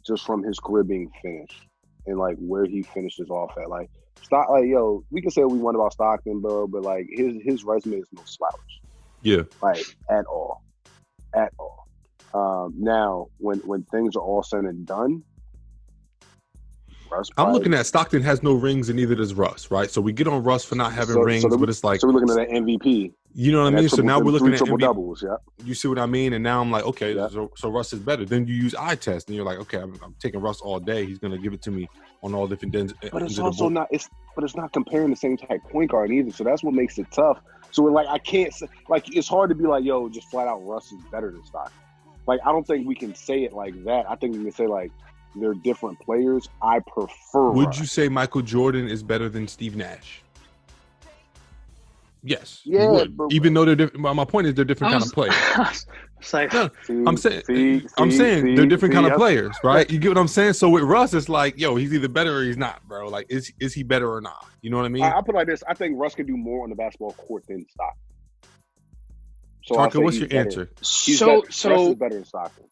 Speaker 2: just from his career being finished and, where he finishes off at. We can say what we want about Stockton, bro, but, his resume is no slouch.
Speaker 1: Yeah.
Speaker 2: At all. At all. Now, when things are all said and done, Russ
Speaker 1: I'm looking at Stockton has no rings and neither does Russ, right? So we get on Russ for not having rings, but it's like...
Speaker 2: So we're looking at an MVP.
Speaker 1: You know what I mean? So now we're looking at
Speaker 2: triple doubles, yeah.
Speaker 1: You see what I mean? And now I'm like, okay, so Russ is better. Then you use eye test, and you're like, okay, I'm taking Russ all day. He's going to give it to me on all different ends.
Speaker 2: But it's also not. It's not comparing the same type point guard either. So that's what makes it tough. So I can't say, it's hard to be like, yo, just flat out Russ is better than Stockton. I don't think we can say it like that. I think we can say they're different players. I prefer.
Speaker 1: Would
Speaker 2: Russ.
Speaker 1: You say Michael Jordan is better than Steve Nash? Yes.
Speaker 2: Yeah.
Speaker 1: Even though they're different. My point is they're different kind of players. I'm saying they're different kind of players, right? You get what I'm saying? So with Russ, it's like, yo, he's either better or he's not, bro. Is he better or not? You know what I mean?
Speaker 2: I put it like this. I think Russ can do more on the basketball court than Stockton. So
Speaker 1: Tarka, what's your answer?
Speaker 2: Russ is better than Stockton.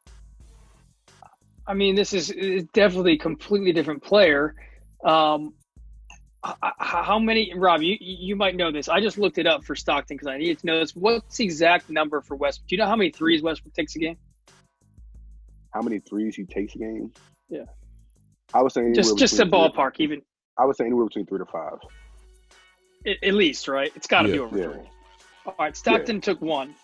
Speaker 3: This is definitely a completely different player. How many, Rob, you might know this. I just looked it up for Stockton because I needed to know this. What's the exact number for Westbrook? Do you know how many threes Westbrook takes a game?
Speaker 2: How many threes he takes a game?
Speaker 3: Yeah.
Speaker 2: I was saying
Speaker 3: just a ballpark. Even
Speaker 2: I would say anywhere between 3 to 5.
Speaker 3: At least, right? It's got to be over 3. All right, Stockton took 1.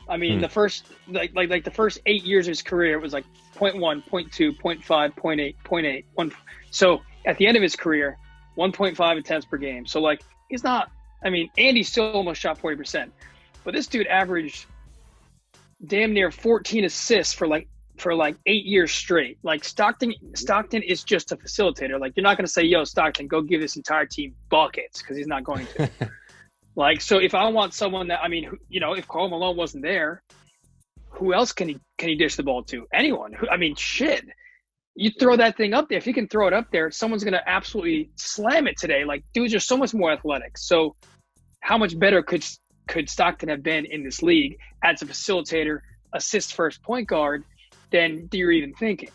Speaker 3: I mean, the first like the first 8 years of his career, it was like 0.1, 0.2, 0.5, 0.8, 0.8, 1. So at the end of his career, 1.5 attempts per game. So like he's not. I mean, Andy still almost shot 40%, but this dude averaged damn near 14 assists for 8 years straight. Like Stockton is just a facilitator. Like you're not going to say, "Yo, Stockton, go give this entire team buckets," because he's not going to. Like, so if I want someone that, I mean, if Karl Malone wasn't there, who else can he dish the ball to? Anyone. I mean, shit. You throw that thing up there. If you can throw it up there, someone's going to absolutely slam it today. Like, dudes are so much more athletic. So how much better could Stockton have been in this league as a facilitator, assist first point guard than you're even thinking?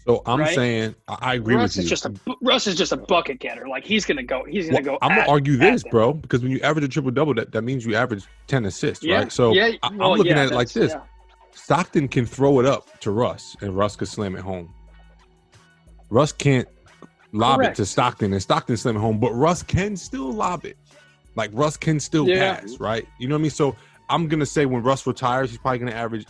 Speaker 1: So I'm saying I agree with you.
Speaker 3: Russ is just a bucket getter. Like he's gonna go. I'm
Speaker 1: gonna argue this, bro, because when you average a triple double, that means you average 10 assists, right? So I'm looking at it like this: Stockton can throw it up to Russ, and Russ could slam it home. Russ can't lob it to Stockton, and Stockton slam it home, but Russ can still lob it. Like Russ can still pass, right? You know what I mean? So I'm gonna say when Russ retires, he's probably gonna average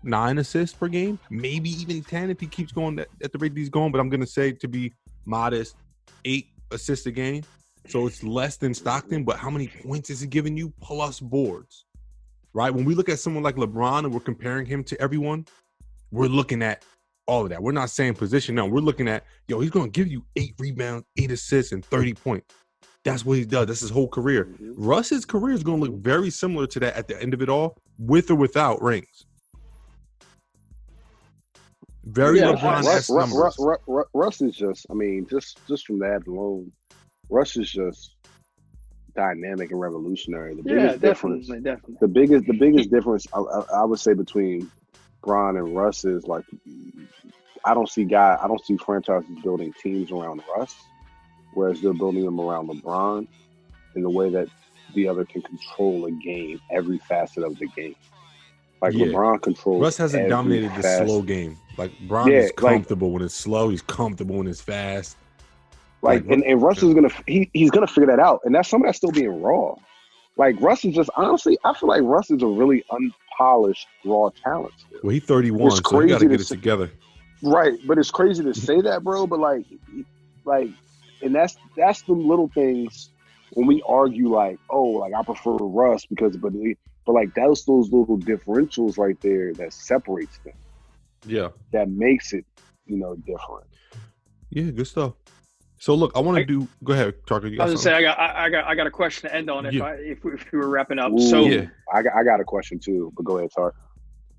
Speaker 1: 8-9 assists per game, maybe even 10 if he keeps going at the rate he's going. But I'm going to say, to be modest, 8 assists a game. So it's less than Stockton, but how many points is he giving you plus boards, right? When we look at someone like LeBron and we're comparing him to everyone, we're looking at all of that. We're not saying position. No, we're looking at, he's going to give you 8 rebounds, 8 assists, and 30 points. That's what he does. That's his whole career. Russ's career is going to look very similar to that at the end of it all, with or without rings.
Speaker 2: Russ is just, I mean, just from that alone, Russ is just dynamic and revolutionary. The biggest difference, the biggest difference I would say between Bron and Russ is like, I don't see franchises building teams around Russ, whereas they're building them around LeBron in the way that the other can control a game, every facet of the game. Like LeBron controls.
Speaker 1: Russ hasn't dominated the slow game. Like Bron is comfortable when it's slow. He's comfortable when it's fast.
Speaker 2: And Russ is he's gonna figure that out. And that's some of that's still being raw. Like Russ is just honestly, I feel like Russ is a really unpolished raw talent still.
Speaker 1: Well, he's 31, so he got to get it together.
Speaker 2: Right, but it's crazy to say that, bro. But like, and that's the little things when we argue. Like, I prefer Russ because, but like those little differentials right there that separates them.
Speaker 1: Yeah.
Speaker 2: That makes it, different.
Speaker 1: Yeah, good stuff. So look, I want to do. Go ahead, Tarca.
Speaker 3: I was gonna say I got a question to end on if we were wrapping up.
Speaker 2: I got a question too, but go ahead, Tarca.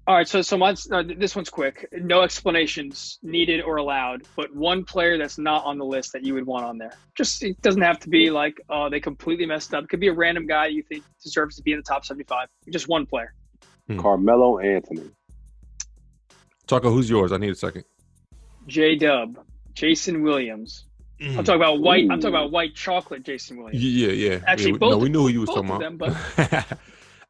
Speaker 3: All right, so mine's, this one's quick. No explanations needed or allowed, but one player that's not on the list that you would want on there. Just, it doesn't have to be like, they completely messed up. It could be a random guy you think deserves to be in the top 75. Just one player.
Speaker 2: Carmelo Anthony.
Speaker 1: Tarca, who's yours? I need a second.
Speaker 3: J-Dub, Jason Williams. I'm talking about white. I'm talking about white chocolate Jason Williams.
Speaker 1: Yeah.
Speaker 3: Actually,
Speaker 1: we knew who you was talking about.
Speaker 3: Them, but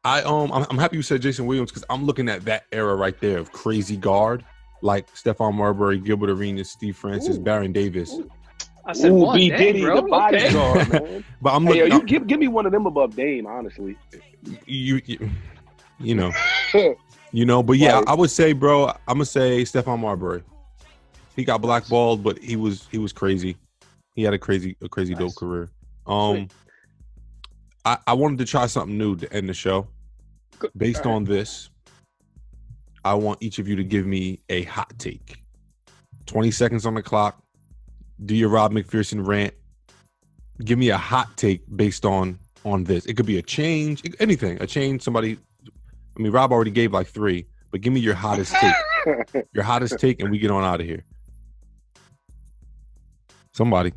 Speaker 1: I'm happy you said Jason Williams because I'm looking at that era right there of crazy guard like Stephon Marbury, Gilbert Arenas, Steve Francis, Baron Davis.
Speaker 3: I said
Speaker 2: B. Diddy, the bodyguard, man.
Speaker 1: But I'm looking.
Speaker 2: You give me one of them above Dame, honestly.
Speaker 1: You know. But yeah, I would say, bro, I'm gonna say Stephon Marbury. He got blackballed, but he was crazy. He had a crazy dope career. I wanted to try something new to end the show. Based on this, I want each of you to give me a hot take. 20 seconds on the clock. Do your Rob McPherson rant. Give me a hot take based on this. It could be a change, anything. A change, somebody. I mean, Rob already gave like 3, but give me your hottest take. Your hottest take, and we get on out of here. Somebody.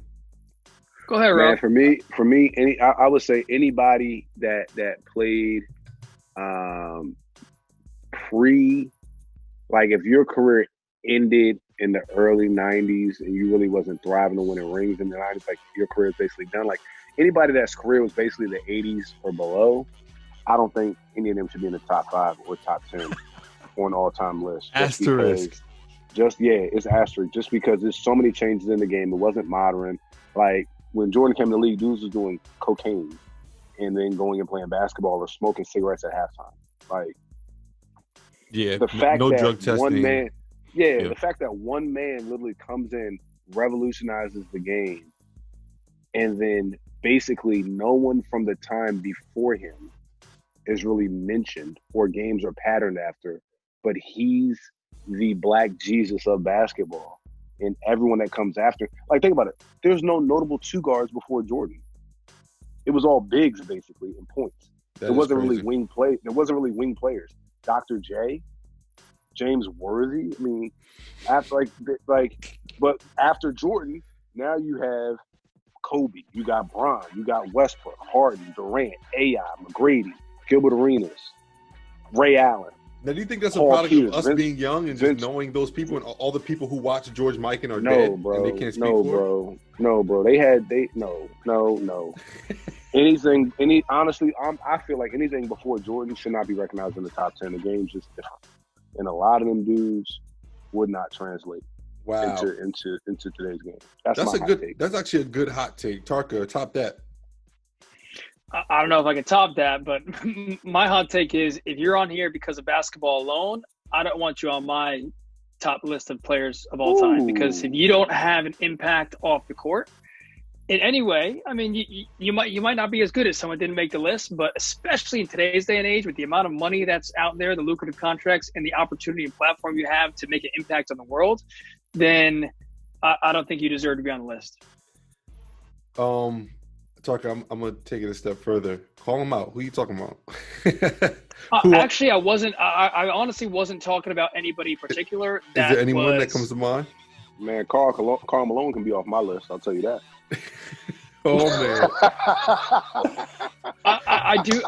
Speaker 3: Go ahead, Rob.
Speaker 2: Man, for me, I would say anybody that played like if your career ended in the early 90s and you really wasn't thriving or winning rings in the 90s, like your career is basically done. Like anybody that's career was basically the 80s or below, I don't think any of them should be in the top 5 or top 10 on all-time list.
Speaker 1: Asterisk.
Speaker 2: It's asterisk just because there's so many changes in the game. It wasn't modern. Like when Jordan came to the league, dudes was doing cocaine and then going and playing basketball or smoking cigarettes at halftime. Like, the fact
Speaker 1: no
Speaker 2: that
Speaker 1: drug testing.
Speaker 2: the fact that one man literally comes in, revolutionizes the game, and then basically no one from the time before him is really mentioned or games are patterned after, but he's the Black Jesus of basketball. And everyone that comes after, like, think about it. There's no notable two guards before Jordan. It was all bigs basically in points. There wasn't really wing players. Dr. J, James Worthy. I mean, but after Jordan, now you have Kobe, you got Bron, you got Westbrook, Harden, Durant, AI, McGrady, Gilbert Arenas, Ray Allen.
Speaker 1: Now, do you think that's a product of us being young and just knowing those people and all the people who watch George Mikan are dead and they can't speak for it?
Speaker 2: No, bro. No. Honestly, I feel like anything before Jordan should not be recognized in the top 10. The game's just different. And a lot of them dudes would not translate into today's game. That's my hot take.
Speaker 1: That's actually a good hot take. Tarca, top that.
Speaker 3: I don't know if I can top that, but my hot take is if you're on here because of basketball alone, I don't want you on my top list of players of all time, because if you don't have an impact off the court in any way, I mean, you might not be as good as someone didn't make the list, but especially in today's day and age with the amount of money that's out there, the lucrative contracts, and the opportunity and platform you have to make an impact on the world, then I don't think you deserve to be on the list.
Speaker 1: Tucker, I'm going to take it a step further. Call him out. Who are you talking about?
Speaker 3: Actually, I wasn't. I honestly wasn't talking about anybody in particular.
Speaker 1: Is there anyone that comes to mind?
Speaker 2: Man, Karl Malone can be off my list. I'll tell you that.
Speaker 1: Oh, man.
Speaker 3: I do.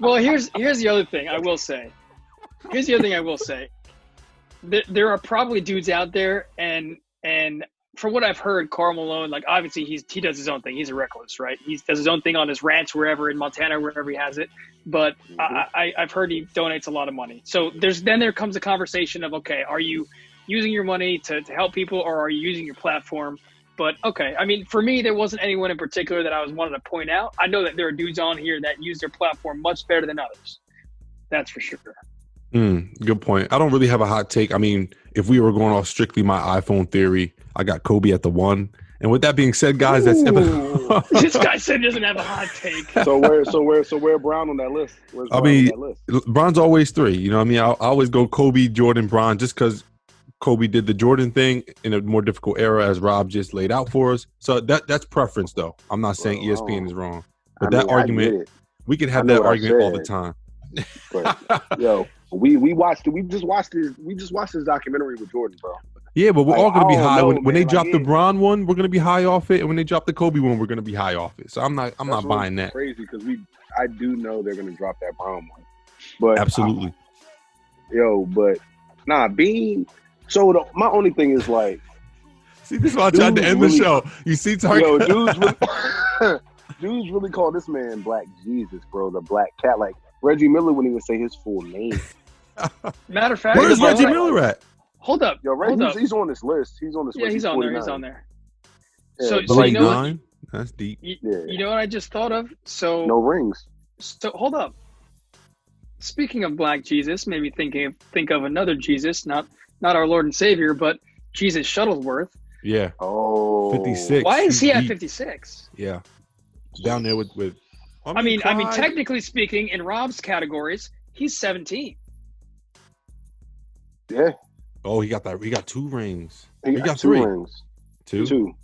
Speaker 3: Well, here's the other thing I will say. There are probably dudes out there, and from what I've heard, Karl Malone, like, obviously he does his own thing. He's a recluse, right? He does his own thing on his ranch wherever in Montana, wherever he has it. But I've heard he donates a lot of money. So there comes a conversation of, okay, are you using your money to help people, or are you using your platform? But okay, I mean, for me, there wasn't anyone in particular that I was wanting to point out. I know that there are dudes on here that use their platform much better than others. That's for sure.
Speaker 1: Good point. I don't really have a hot take. I mean, if we were going off strictly my iPhone theory, I got Kobe at the 1. And with that being said, guys, that's
Speaker 3: this guy said he doesn't have a hot take.
Speaker 2: So where Brown on that list? Where's Brown on that list?
Speaker 1: Bron's always 3. You know what I mean? I always go Kobe, Jordan, Bron, just because Kobe did the Jordan thing in a more difficult era, as Rob just laid out for us. So that's preference, though. I'm not saying ESPN is wrong, but argument, we can have that argument all the time.
Speaker 2: But, yo, we just watched this documentary with Jordan, bro.
Speaker 1: Yeah, but we're all gonna be high when they drop the Bron one. We're gonna be high off it, and when they drop the Kobe one, we're gonna be high off it. So I'm not buying that.
Speaker 2: Crazy, because I do know they're gonna drop that Bron one, but
Speaker 1: absolutely,
Speaker 2: but nah, Bean. So my only thing is, like,
Speaker 1: see, this is why I tried to end the show. You see, Tarka?
Speaker 2: Yo, dudes really call this man Black Jesus, bro, the Black Cat. Like, Reggie Miller wouldn't even say his full name.
Speaker 3: Matter of fact,
Speaker 1: where's Reggie Miller at?
Speaker 3: Hold up.
Speaker 2: Yo, he's on this list. He's on this list.
Speaker 3: He's on there. He's on there.
Speaker 2: Yeah,
Speaker 3: so you know what?
Speaker 1: That's deep.
Speaker 3: You know what I just thought of? So
Speaker 2: no rings.
Speaker 3: So hold up. Speaking of Black Jesus, maybe think of another Jesus, not our Lord and Savior, but Jesus Shuttlesworth.
Speaker 1: Yeah.
Speaker 2: Oh,
Speaker 1: 56.
Speaker 3: Why is he at 56?
Speaker 1: Yeah. Down there with
Speaker 3: I mean, technically speaking, in Rob's categories, he's 17.
Speaker 2: Yeah.
Speaker 1: Oh, he got that. He got 2 rings.
Speaker 2: He got
Speaker 1: 3
Speaker 2: rings.
Speaker 1: Two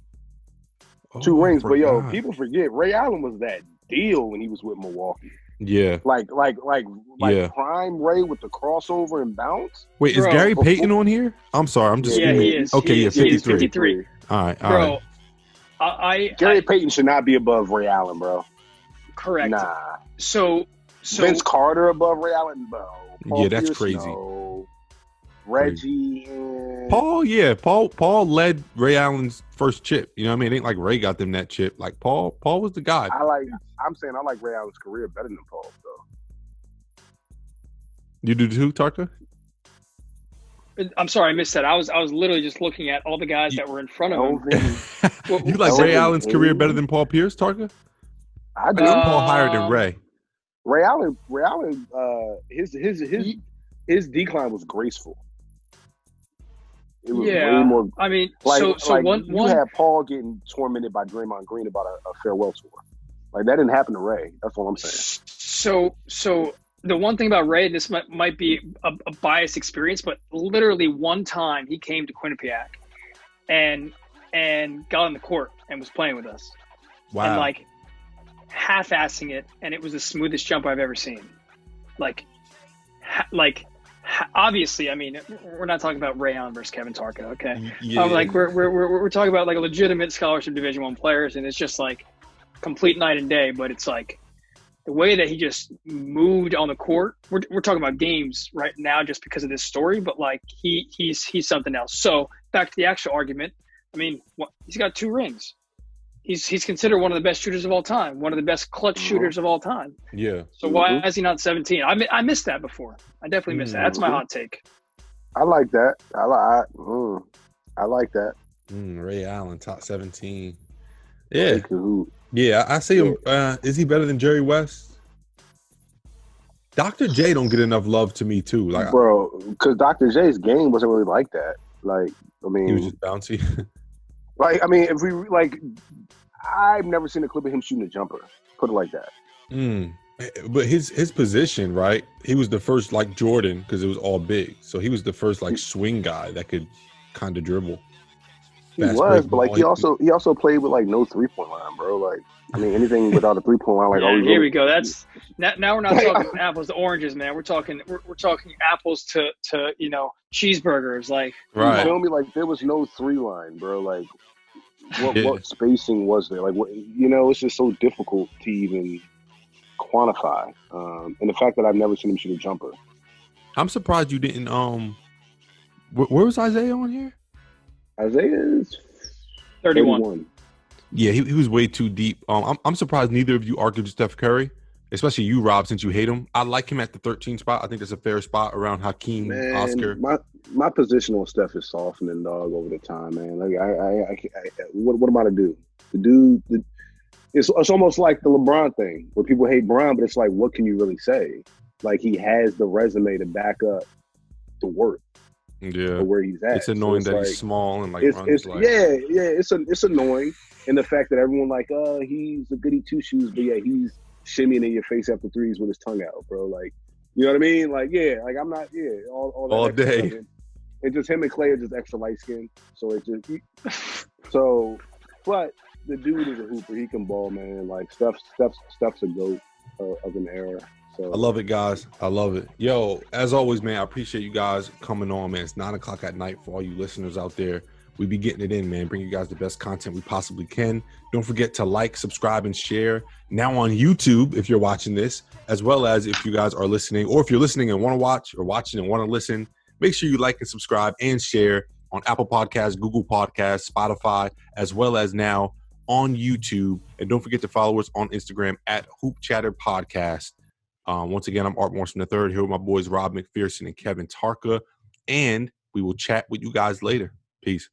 Speaker 2: rings. But yo, people forget Ray Allen was that deal when he was with Milwaukee.
Speaker 1: Yeah.
Speaker 2: Like prime Ray with the crossover and bounce.
Speaker 1: Wait, is Gary Payton on here? I'm sorry. I'm just
Speaker 3: he is.
Speaker 1: Okay, 53.
Speaker 3: 53.
Speaker 1: All right.
Speaker 3: Bro,
Speaker 2: Gary Payton should not be above Ray Allen, bro.
Speaker 3: Correct.
Speaker 2: Nah.
Speaker 3: So
Speaker 2: Vince Carter above Ray Allen, bro.
Speaker 1: Paul that's Pierce, crazy.
Speaker 2: No. Reggie.
Speaker 1: Paul led Ray Allen's first chip. You know what I mean? It ain't like Ray got them that chip. Like Paul was the guy.
Speaker 2: I'm saying I like Ray Allen's career better than Paul, though.
Speaker 1: You do too, Tarka?
Speaker 3: I'm sorry, I missed that. I was literally just looking at all the guys that were in front of him.
Speaker 1: You like Ray Allen's career better than Paul Pierce, Tarka?
Speaker 2: I do.
Speaker 1: Paul higher than Ray.
Speaker 2: Ray Allen, his decline was graceful. It was way more.
Speaker 3: I mean,
Speaker 2: you had Paul getting tormented by Draymond Green about a farewell tour. Like that didn't happen to Ray. That's what I'm saying.
Speaker 3: So the one thing about Ray, this might be a biased experience, but literally one time he came to Quinnipiac and got on the court and was playing with us.
Speaker 1: Wow.
Speaker 3: And like half-assing it, and it was the smoothest jump I've ever seen. Obviously, I mean, we're not talking about Ray Allen versus Kevin Tarka, okay?
Speaker 1: Yeah.
Speaker 3: Like we're talking about like a legitimate scholarship Division I players, and it's just like complete night and day. But it's like the way that he just moved on the court. We're talking about games right now just because of this story, but like he's something else. So back to the actual argument. I mean, he's got 2 rings. He's considered one of the best shooters of all time, one of the best clutch shooters of all time.
Speaker 1: Yeah.
Speaker 3: So why is he not 17? I missed that before. I definitely missed that. That's my hot take.
Speaker 2: I like that. I like that.
Speaker 1: Ray Allen, top 17. Yeah.
Speaker 2: Yeah,
Speaker 1: I see him. Is he better than Jerry West? Dr. J don't get enough love to me too. Like,
Speaker 2: bro, because Dr. J's game wasn't really like that. Like, I mean,
Speaker 1: he was just bouncy.
Speaker 2: Like, I mean, if we like, I've never seen a clip of him shooting a jumper. Put it like that.
Speaker 1: But his position, right? He was the first like Jordan because it was all big. So he was the first like swing guy that could kind of dribble.
Speaker 2: He was, but like he also played with like no 3-point line, bro. Like, I mean, anything without a 3-point line, like
Speaker 3: here we go. That's now we're not talking apples to oranges, man. We're talking apples to cheeseburgers, like
Speaker 1: right.
Speaker 2: You feel me? Like there was no 3 line, bro. Like what spacing was there? Like what it's just so difficult to even quantify. And the fact that I've never seen him shoot a jumper.
Speaker 1: I'm surprised you didn't. Where was Isaiah on here?
Speaker 2: Isaiah is
Speaker 3: 31.
Speaker 1: Yeah, he was way too deep. I'm surprised neither of you argued Steph Curry, especially you, Rob, since you hate him. I like him at the 13 spot. I think that's a fair spot around Hakeem, Oscar.
Speaker 2: My position on Steph is softening, dog, over the time, man. Like what am I to do? It's almost like the LeBron thing where people hate Brown, but it's like, what can you really say? Like he has the resume to back up the work.
Speaker 1: Yeah,
Speaker 2: where he's at.
Speaker 1: It's annoying that he's small and like
Speaker 2: it's
Speaker 1: like
Speaker 2: it's annoying, and the fact that everyone like, he's a goody 2-shoes, but yeah, he's shimmying in your face after threes with his tongue out, bro. Like, you know what I mean? Like, yeah, like I'm not, all
Speaker 1: day.
Speaker 2: And just him and Clay are just extra light skinned, so it just but the dude is a hooper. He can ball, man. Like Steph's a GOAT of an era. So
Speaker 1: I love it, guys. I love it. Yo, as always, man, I appreciate you guys coming on, man. It's 9:00 at night for all you listeners out there. We be getting it in, man. Bring you guys the best content we possibly can. Don't forget to like, subscribe, and share. Now on YouTube, if you're watching this, as well as if you guys are listening, or if you're listening and want to watch, or watching and want to listen, make sure you like and subscribe and share on Apple Podcasts, Google Podcasts, Spotify, as well as now on YouTube. And don't forget to follow us on Instagram at Hoop Chatter Podcast. Once again, I'm Art Morrison III here with my boys Rob McPherson and Kevin Tarka, and we will chat with you guys later. Peace.